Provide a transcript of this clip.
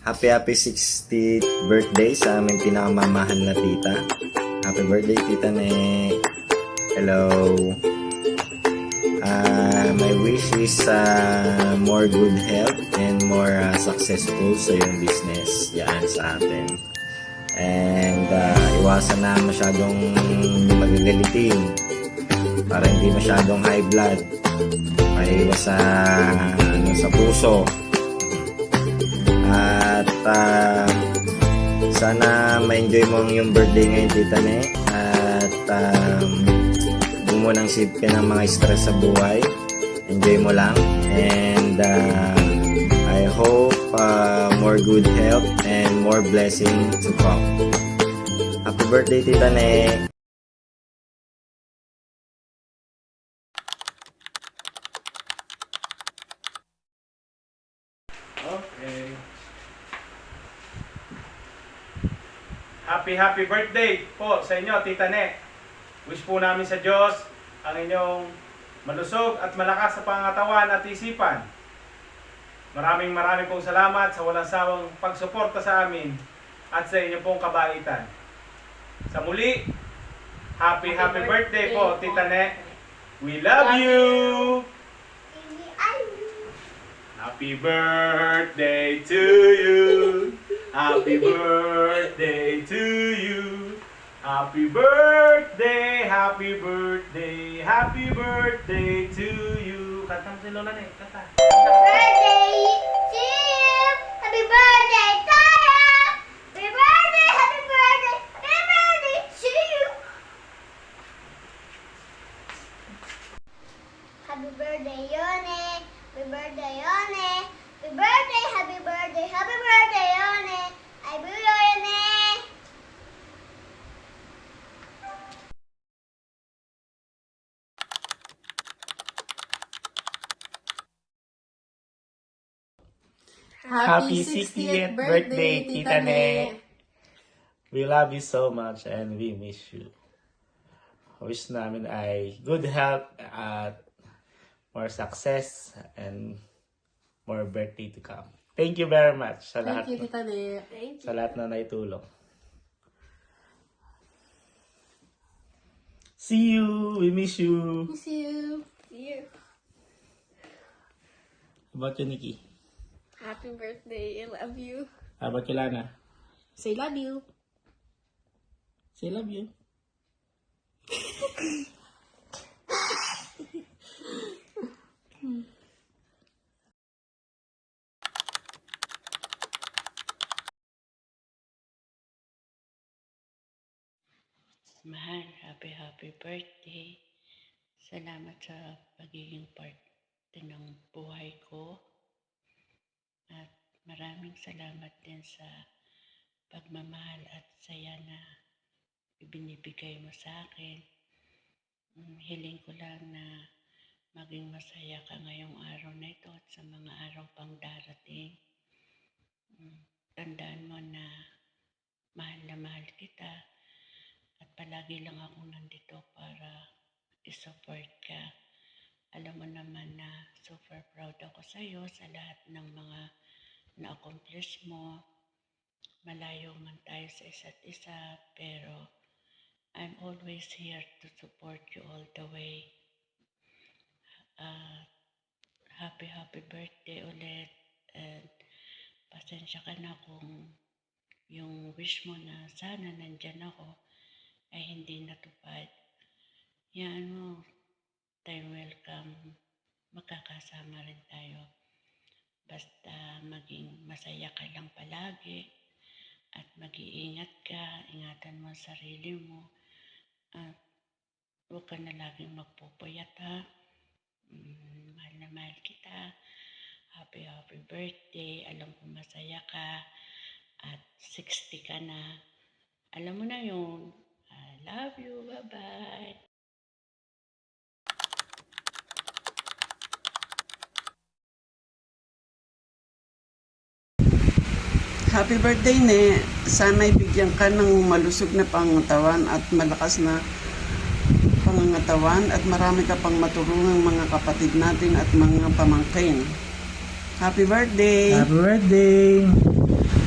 Happy 60th birthday sa aming pinakamamahal na tita. Happy birthday, Tita Ne. Hello. My wish is more good health and more successful sa iyong business. Yan sa atin. And iwasan na masyadong magagalitin para hindi masyadong high blood. Maiwas sa puso. At sana ma-enjoy mo yung birthday ngayon, Tita Ne. At huwag mo nang sipin ng mga stress sa buhay. Enjoy mo lang. And I hope more good health and more blessing to come. Happy birthday, Tita Ne. Okay. Happy birthday po sa inyo, Tita Ne. Wish po namin sa Diyos ang inyong malusog at malakas sa pangatawan at isipan. Maraming pong salamat sa walang sawang pagsuporta sa amin at sa inyo pong kabaitan. Sa muli, happy birthday po, Tita Ne. We love you! Happy birthday to you. Happy birthday to you. Happy birthday, happy birthday, happy birthday to you. Kanta mo si Lola Na, kanta. Birthday to you. Happy birthday to you. Happy birthday, happy birthday, happy birthday to you. Happy birthday, Yone. Happy birthday, Yone. Happy birthday, happy birthday, happy birthday, Yone. I will Yone. Happy 60th birthday, Tita Ne. We love you so much and we miss you. Wish namin ay good health at more success and more birthday to come. Thank you very much sa lahat. Thank you, Tita Ne. Sa lahat na naitulong. See you. We miss you. Miss you. See you. How about you, Nikki? Happy birthday. I love you. How about you, Lana? Say love you. Say love you. Mahal, happy birthday. Salamat sa pagiging parte ng buhay ko. At maraming salamat din sa pagmamahal at saya na ibinibigay mo sa akin. Hiling ko lang na maging masaya ka ngayong araw na ito at sa mga araw pang darating. Tandaan mo na mahal kita. At palagi lang akong nandito para i-support ka. Alam mo naman na super proud ako sa iyo sa lahat ng mga na-accomplish mo. Malayo man tayo sa isa't isa, pero I'm always here to support you all the way. Happy birthday ulit. And pasensya ka na kung yung wish mo na sana nandyan ako ay hindi natupad. Yan mo, time welcome, magkakasama rin tayo. Basta maging masaya ka lang palagi at mag-iingat ka, ingatan mo ang sarili mo. At huwag ka na laging magpupuyat, ha. Mahal na mahal kita. Happy birthday. Alam ko masaya ka at 60 ka na. Alam mo na yun. I love you. Bye-bye. Happy birthday, Ne. Sana'y bigyan ka ng malusog na pangangatawan at malakas na pangangatawan at marami ka pang matulungang mga kapatid natin at mga pamangkin. Happy birthday! Happy birthday!